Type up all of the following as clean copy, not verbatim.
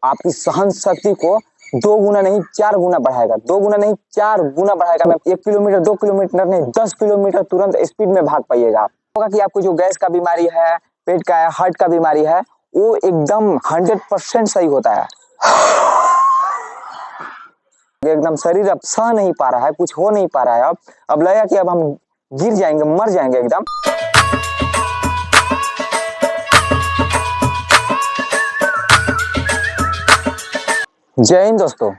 आपकी सहन शक्ति को 2 गुना नहीं 4 गुना बढ़ाएगा, 2 गुना नहीं 4 गुना बढ़ाएगा। मैं 1 किलोमीटर 2 किलोमीटर नहीं 10 किलोमीटर तुरंत स्पीड में भाग पाइएगा। होगा कि आपको जो गैस का बीमारी है, पेट का है, हार्ट का बीमारी है, वो एकदम 100% सही होता है। एकदम शरीर अब सह नहीं पा रहा है, कुछ हो नहीं पा रहा है। अब लगा कि अब हम गिर जाएंगे, मर जाएंगे एकदम। जय हिंद दोस्तों,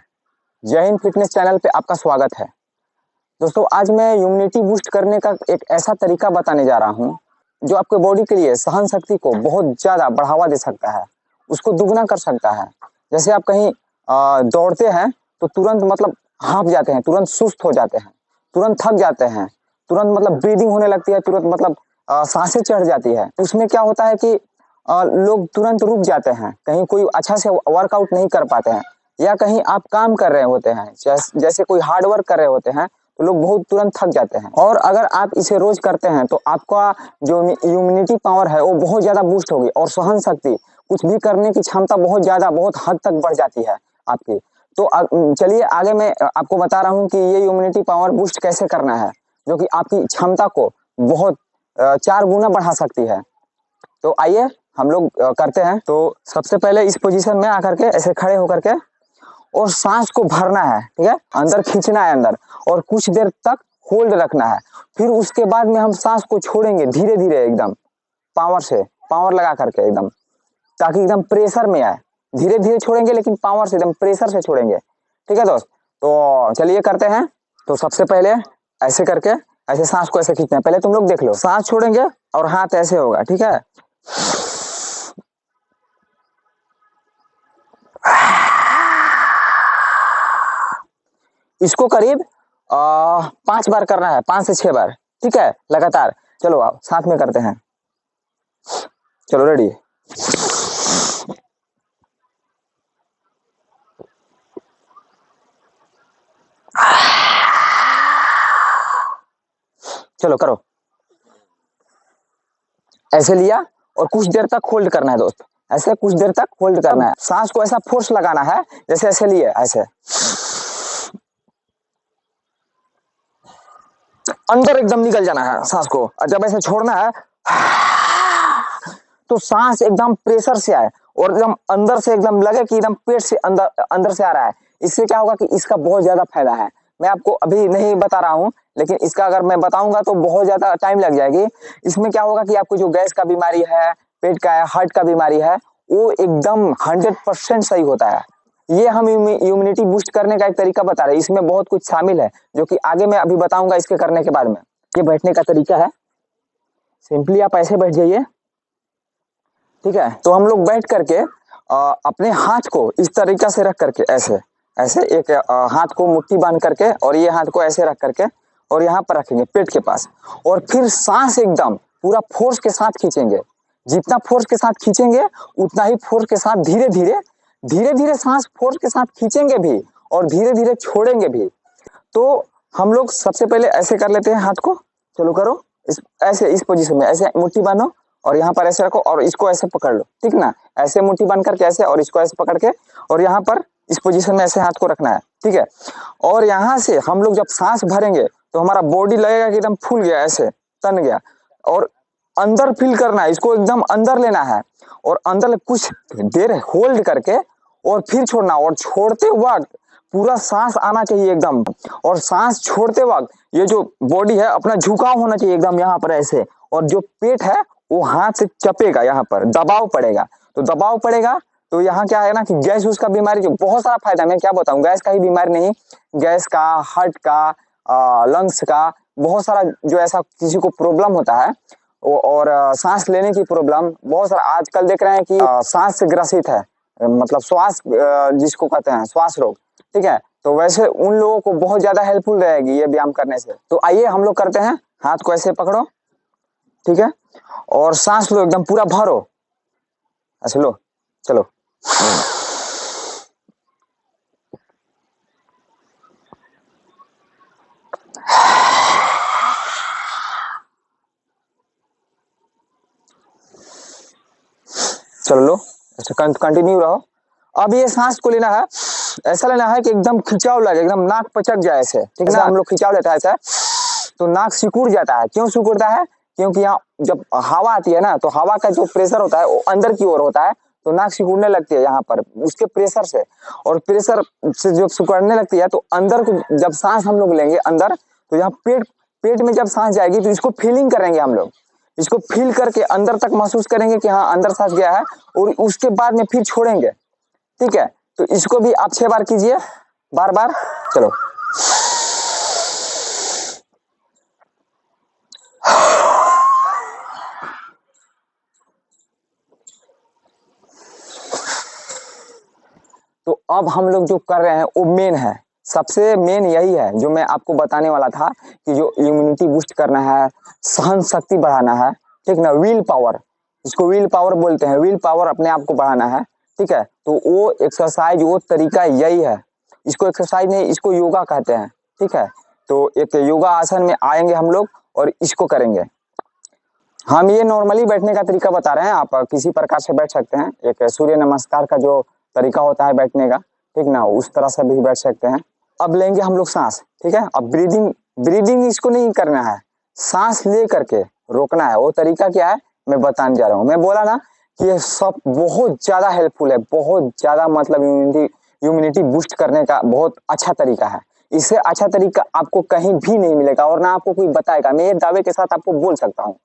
जय हिंद फिटनेस चैनल पे आपका स्वागत है। दोस्तों आज मैं इम्यूनिटी बूस्ट करने का एक ऐसा तरीका बताने जा रहा हूँ जो आपके बॉडी के लिए सहन शक्ति को बहुत ज्यादा बढ़ावा दे सकता है, उसको दुगना कर सकता है। जैसे आप कहीं दौड़ते हैं तो तुरंत मतलब हाँफ जाते हैं, तुरंत सुस्त हो जाते हैं, तुरंत थक जाते हैं, तुरंत मतलब ब्रीदिंग होने लगती है, तुरंत मतलब सांसें चढ़ जाती है। उसमें क्या होता है कि लोग तुरंत रुक जाते हैं, कहीं कोई अच्छा से वर्कआउट नहीं कर पाते हैं, या कहीं आप काम कर रहे होते हैं, जैसे कोई हार्ड वर्क कर रहे होते हैं तो लोग बहुत तुरंत थक जाते हैं। और अगर आप इसे रोज करते हैं तो आपका जो इम्यूनिटी पावर है वो बहुत ज्यादा बूस्ट होगी और सहन शक्ति, कुछ भी करने की क्षमता बहुत ज्यादा, बहुत हद तक बढ़ जाती है आपकी। तो चलिए आगे मैं आपको बता रहा हूँ कि ये इम्यूनिटी पावर बूस्ट कैसे करना है, जो कि आपकी क्षमता को बहुत 4 गुना बढ़ा सकती है। तो आइए हम लोग करते हैं। तो सबसे पहले इस पोजीशन में आकर के ऐसे खड़े होकर के और सांस को भरना है, ठीक है, अंदर खींचना है अंदर, और कुछ देर तक होल्ड रखना है। फिर उसके बाद में हम सांस को छोड़ेंगे धीरे धीरे, एकदम पावर से, पावर लगा करके एकदम, ताकि एकदम प्रेशर में आए। धीरे धीरे छोड़ेंगे लेकिन पावर से, एकदम प्रेशर से छोड़ेंगे। ठीक है दोस्त, तो चलिए करते हैं। तो सबसे पहले ऐसे करके ऐसे सांस को ऐसे खींचना है। पहले तुम लोग देख लो, सांस छोड़ेंगे और हाथ ऐसे होगा, ठीक है। इसको करीब 5 बार करना है, 5 से 6 बार, ठीक है, लगातार। चलो आप साथ में करते हैं, चलो रेडी। चलो करो, ऐसे लिया और कुछ देर तक होल्ड करना है दोस्त, ऐसे कुछ देर तक होल्ड करना है। सांस को ऐसा फोर्स लगाना है, जैसे ऐसे लिए, ऐसे अंदर एकदम निकल जाना है सांस को, और जब ऐसे छोड़ना है तो सांस एकदम प्रेशर से आए और एकदम अंदर से एकदम लगे कि एकदम पेट से अंदर अंदर से आ रहा है। इससे क्या होगा कि इसका बहुत ज्यादा फायदा है। मैं आपको अभी नहीं बता रहा हूँ, लेकिन इसका अगर मैं बताऊंगा तो बहुत ज्यादा टाइम लग जाएगी। इसमें क्या होगा कि आपको जो गैस का बीमारी है, पेट का है, हार्ट का बीमारी है, वो एकदम 100% सही होता है। ये हम इम्यूनिटी बूस्ट करने का एक तरीका बता रहे हैं, इसमें बहुत कुछ शामिल है जो कि आगे मैं अभी बताऊंगा इसके करने के बाद में। ये बैठने का तरीका है, सिंपली आप ऐसे बैठ जाइए, ठीक है। तो हम लोग बैठ करके अपने हाथ को इस तरीका से रख करके, ऐसे ऐसे एक हाथ को मुट्ठी बांध करके और ये हाथ को ऐसे रख करके और यहाँ पर रखेंगे पेट के पास, और फिर सांस एकदम पूरा फोर्स के साथ खींचेंगे। जितना फोर्स के साथ खींचेंगे उतना ही फोर्स के साथ धीरे धीरे, धीरे धीरे सांस फोर्स के साथ खींचेंगे भी और धीरे धीरे छोड़ेंगे भी। तो हम लोग सबसे पहले ऐसे कर लेते हैं हाथ को, चलो करो ऐसे, इस पोजीशन में ऐसे मुट्ठी बांधो और यहाँ पर ऐसे रखो और इसको ऐसे पकड़ लो, ठीक ना। ऐसे मुट्ठी बांध करके ऐसे, और इसको ऐसे पकड़ के और यहाँ पर इस पोजीशन में ऐसे हाथ को रखना है, ठीक है। और यहाँ से हम लोग जब सांस भरेंगे तो हमारा बॉडी लगेगा कि एकदम फूल गया, ऐसे तन गया, और अंदर फील करना है, इसको एकदम अंदर लेना है और अंदर कुछ देर होल्ड करके और फिर छोड़ना। और छोड़ते वक्त पूरा सांस आना चाहिए एकदम, और सांस छोड़ते वक्त ये जो बॉडी है अपना झुकाव होना चाहिए एकदम यहाँ पर ऐसे, और जो पेट है वो हाथ से चपेगा, यहाँ पर दबाव पड़ेगा। तो दबाव पड़ेगा तो यहाँ क्या है ना कि गैस उसका बीमारी जो बहुत सारा फायदा, मैं क्या बताऊं, गैस का ही बीमारी नहीं, गैस का, हार्ट का, लंग्स का, बहुत सारा जो ऐसा किसी को प्रॉब्लम होता है, और सांस लेने की प्रॉब्लम, बहुत सारा आजकल देख रहे हैं कि सांस से ग्रसित है, मतलब श्वास जिसको कहते हैं श्वास रोग, ठीक है। तो वैसे उन लोगों को बहुत ज्यादा हेल्पफुल रहेगी ये व्यायाम करने से। तो आइए हम लोग करते हैं, हाथ को ऐसे पकड़ो, ठीक है, और सांस लो एकदम पूरा भरो, ऐसे लो, चलो। चलो लो, कंटिन्यू रहो। अब ये सांस को लेना है, ऐसा लेना है कि एकदम खिंचाव लगे, एकदम नाक पचक जाए ऐसे, ठीक ना। हम लोग खिंचाव लेता है ऐसा, तो नाक सिकुड़ जाता है। क्यों सिकुड़ता है? क्योंकि यहाँ जब हवा आती है ना, तो हवा का जो प्रेशर होता है वो अंदर की ओर होता है, तो नाक सिकुड़ने लगती है यहाँ पर उसके प्रेशर से। और प्रेशर से जब सिकुड़ने लगती है तो अंदर को जब सांस हम लोग लेंगे अंदर, तो यहाँ पेट में जब सांस जाएगी तो इसको फीलिंग करेंगे हम लोग। इसको फील करके अंदर तक महसूस करेंगे कि हाँ अंदर सांस गया है, और उसके बाद में फिर छोड़ेंगे। ठीक है, तो इसको भी आप 6 बार कीजिए, बार बार। चलो, तो अब हम लोग जो कर रहे हैं वो मेन है, सबसे मेन यही है जो मैं आपको बताने वाला था कि जो इम्यूनिटी बूस्ट करना है, सहन शक्ति बढ़ाना है, ठीक ना। विल पावर, इसको विल पावर बोलते हैं, विल पावर अपने आप को बढ़ाना है, ठीक है। तो वो एक्सरसाइज, वो तरीका यही है। इसको एक्सरसाइज नहीं, इसको योगा कहते हैं, ठीक है। तो एक योगा आसन में आएंगे हम लोग और इसको करेंगे। हम ये नॉर्मली बैठने का तरीका बता रहे हैं, आप किसी प्रकार से बैठ सकते हैं। एक सूर्य नमस्कार का जो तरीका होता है बैठने का, ठीक ना, उस तरह से भी बैठ सकते हैं। अब लेंगे हम लोग सांस, ठीक है। अब ब्रीदिंग इसको नहीं करना है, सांस ले करके रोकना है। वो तरीका क्या है मैं बताने जा रहा हूँ। मैं बोला ना कि ये सब बहुत ज्यादा हेल्पफुल है, बहुत ज्यादा, मतलब इम्यूनिटी बूस्ट करने का बहुत अच्छा तरीका है। इससे अच्छा तरीका आपको कहीं भी नहीं मिलेगा और ना आपको कोई बताएगा। मैं ये दावे के साथ आपको बोल सकता हूँ।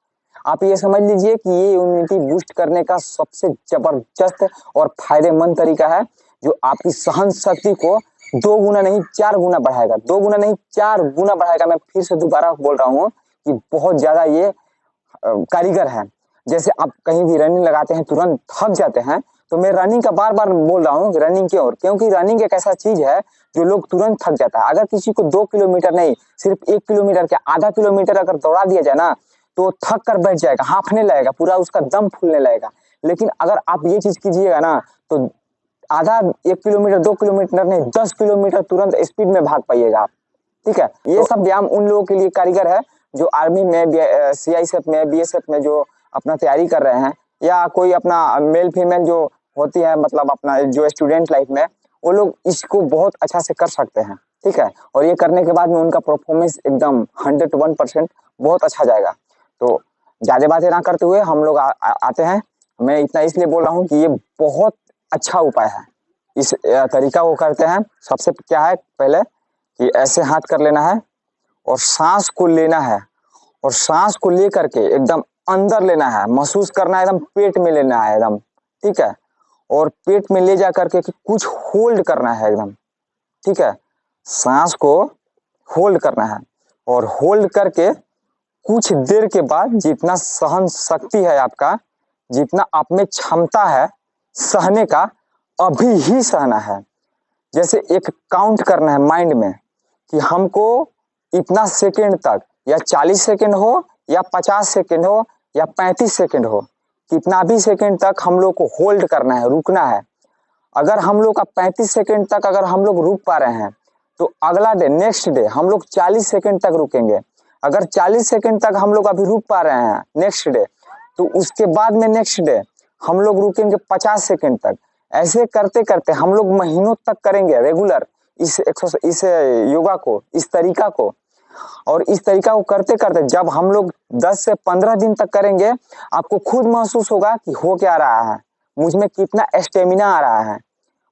आप ये समझ लीजिए कि ये इम्यूनिटी बूस्ट करने का सबसे जबरदस्त और फायदेमंद तरीका है, जो आपकी सहन शक्ति को 2 गुना नहीं 4 गुना बढ़ाएगा। 2 गुना नहीं 4 गुना बढ़ाएगा। मैं फिर से दोबारा बोल रहा हूँ कि बहुत ज्यादा ये कारीगर है। जैसे आप कहीं भी रनिंग लगाते हैं तुरंत थक जाते हैं, तो मैं रनिंग का बार बार बोल रहा हूँ रनिंग क्यों, क्योंकि रनिंग एक ऐसा चीज है जो लोग तुरंत थक जाता है। अगर किसी को 2 किलोमीटर नहीं, सिर्फ 1 किलोमीटर के आधा किलोमीटर अगर दौड़ा दिया जाए ना, तो थक कर बैठ जाएगा, हांफने लगेगा, पूरा उसका दम फूलने लगेगा। लेकिन अगर आप ये चीज कीजिएगा ना, तो आधा 1 किलोमीटर 2 किलोमीटर नहीं 10 किलोमीटर तुरंत स्पीड में भाग पाइएगा आप, ठीक है। ये सब व्यायाम उन लोगों के लिए कारीगर है जो आर्मी में, सीआईएसएफ में, बीएसएफ में जो अपना तैयारी कर रहे हैं, या कोई अपना मेल फीमेल जो होती है, मतलब अपना जो स्टूडेंट लाइफ में, वो लोग इसको बहुत अच्छा से कर सकते हैं, ठीक है। और ये करने के बाद में उनका परफॉर्मेंस एकदम 101% बहुत अच्छा जाएगा। तो ज्यादा बातें ना करते हुए हम लोग आते हैं। मैं इतना इसलिए बोल रहा हूँ कि ये बहुत अच्छा उपाय है। इस तरीका को करते हैं। सबसे क्या है, पहले कि ऐसे हाथ कर लेना है और सांस को लेना है, और सांस को ले करके एकदम अंदर लेना है, महसूस करना है, एकदम पेट में लेना है एकदम, ठीक है। और पेट में ले जा करके कुछ होल्ड करना है एकदम, ठीक है। सांस को होल्ड करना है, और होल्ड करके कुछ देर के बाद जितना सहन शक्ति है आपका, जितना आप में क्षमता है सहने का, अभी ही सहना है। जैसे एक काउंट करना है माइंड में कि हमको इतना सेकेंड तक, या 40 सेकेंड हो, या 50 सेकेंड हो, या 35 सेकेंड हो, कितना भी सेकेंड तक हम लोग को होल्ड करना है, रुकना है। अगर हम लोग का 35 सेकेंड तक अगर हम लोग रुक पा रहे हैं, तो अगला डे, नेक्स्ट डे हम लोग 40 सेकेंड तक रुकेंगे। अगर 40 सेकेंड तक हम लोग अभी रुक पा रहे हैं नेक्स्ट डे, तो उसके बाद में नेक्स्ट डे हम लोग रुकेंगे 50 सेकेंड तक। ऐसे करते करते हम लोग महीनों तक करेंगे रेगुलर इस योगा को, इस तरीका को। और इस तरीका को करते करते जब हम लोग 10 से 15 दिन तक करेंगे, आपको खुद महसूस होगा कि हो क्या रहा है, मुझ में कितना स्टेमिना आ रहा है,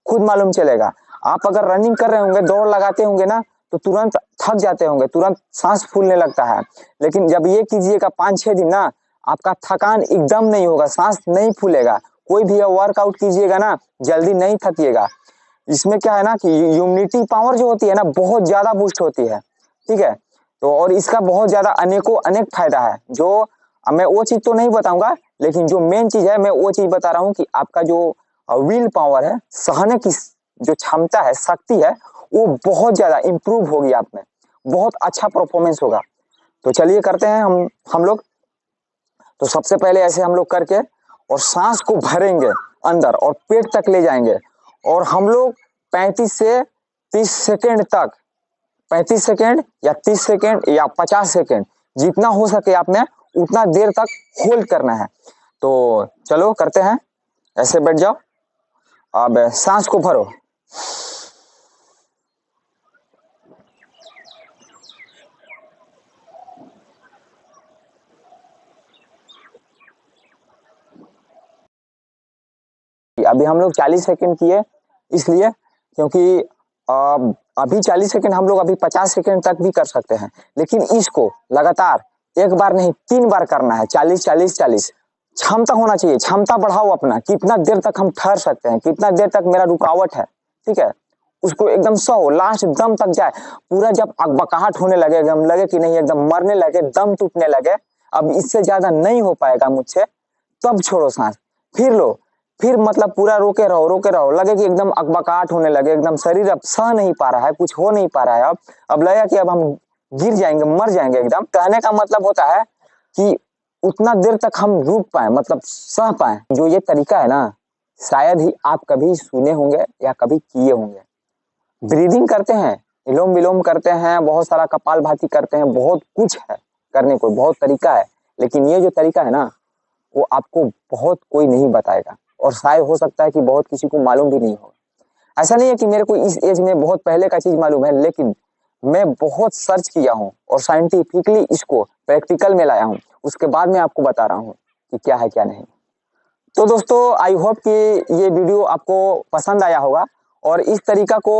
खुद मालूम चलेगा। आप अगर रनिंग कर रहे होंगे, दौड़ लगाते होंगे ना, तो तुरंत थक जाते होंगे, तुरंत सांस फूलने लगता है। लेकिन जब ये कीजिएगा 5-6 दिन ना, आपका थकान एकदम नहीं होगा, सांस नहीं फूलेगा। कोई भी वर्कआउट कीजिएगा ना, जल्दी नहीं थकिएगा। इसमें क्या है ना कि इम्यूनिटी पावर जो होती है ना, बहुत ज्यादा बूस्ट होती है, ठीक है। तो और इसका बहुत ज्यादा अनेक फायदा है, जो मैं वो चीज तो नहीं बताऊंगा, लेकिन जो मेन चीज है मैं वो चीज बता रहा हूँ कि आपका जो विल पावर है, सहने की जो क्षमता है, शक्ति है, वो बहुत ज्यादा इंप्रूव होगी आप में, बहुत अच्छा परफॉर्मेंस होगा। तो चलिए करते हैं हम लोग। तो सबसे पहले ऐसे हम लोग करके और सांस को भरेंगे अंदर और पेट तक ले जाएंगे, और हम लोग 35 से 30 सेकेंड तक, 35 सेकेंड या 30 सेकेंड या 50 सेकेंड, जितना हो सके आप में उतना देर तक होल्ड करना है। तो चलो करते हैं। ऐसे बैठ जाओ। अब सांस को भरो। अभी हम लोग 40 सेकंड किए, इसलिए क्योंकि अभी 40 सेकंड हम लोग अभी 50 सेकंड तक भी कर सकते हैं, लेकिन इसको लगातार एक बार नहीं 3 बार करना है। 40 40 40 क्षमता होना चाहिए, क्षमता बढ़ाओ अपना, कितना देर तक हम ठहर सकते हैं, कितना देर तक मेरा रुकावट है, ठीक है, उसको एकदम सहो, लास्ट दम तक जाए। पूरा जब अकबकाहट होने लगे, एकदम लगे कि नहीं, एकदम मरने लगे, दम टूटने लगे, अब इससे ज्यादा नहीं हो पाएगा मुझसे, तब छोड़ो सांस, फिर लो, फिर मतलब पूरा रोके रहो, लगे कि एकदम अकबकाहट होने लगे, एकदम शरीर अब सह नहीं पा रहा है, कुछ हो नहीं पा रहा है, अब लगा कि अब हम गिर जाएंगे, मर जाएंगे एकदम। कहने का मतलब होता है कि उतना देर तक हम रुक पाए, मतलब सह पाए। जो ये तरीका है ना, शायद ही आप कभी सुने होंगे या कभी किए होंगे। ब्रीदिंग करते हैं, विलोम विलोम करते हैं, बहुत सारा कपाल भाती करते हैं, बहुत कुछ है करने को, बहुत तरीका है, लेकिन ये जो तरीका है ना, वो आपको बहुत कोई नहीं बताएगा, और शायद हो सकता है कि बहुत किसी को मालूम भी नहीं हो। ऐसा नहीं है कि मेरे को इस एज में बहुत पहले का चीज मालूम है, लेकिन मैं बहुत सर्च किया हूँ और साइंटिफिकली इसको प्रैक्टिकल में लाया हूँ, उसके बाद मैं आपको बता रहा हूँ कि क्या है क्या नहीं। तो दोस्तों, आई होप कि ये वीडियो आपको पसंद आया होगा, और इस तरीका को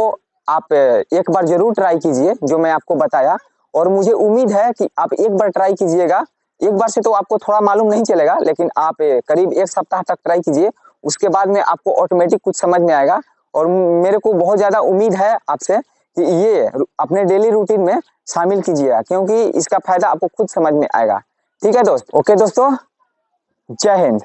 आप एक बार जरूर ट्राई कीजिए जो मैं आपको बताया, और मुझे उम्मीद है कि आप एक बार ट्राई कीजिएगा। एक बार से तो आपको थोड़ा मालूम नहीं चलेगा, लेकिन आप करीब 1 सप्ताह तक ट्राई कीजिए, उसके बाद में आपको ऑटोमेटिक कुछ समझ में आएगा। और मेरे को बहुत ज़्यादा उम्मीद है आपसे कि ये अपने डेली रूटीन में शामिल कीजिएगा, क्योंकि इसका फायदा आपको खुद समझ में आएगा। ठीक है दोस्त, ओके दोस्तों, जय हिंद।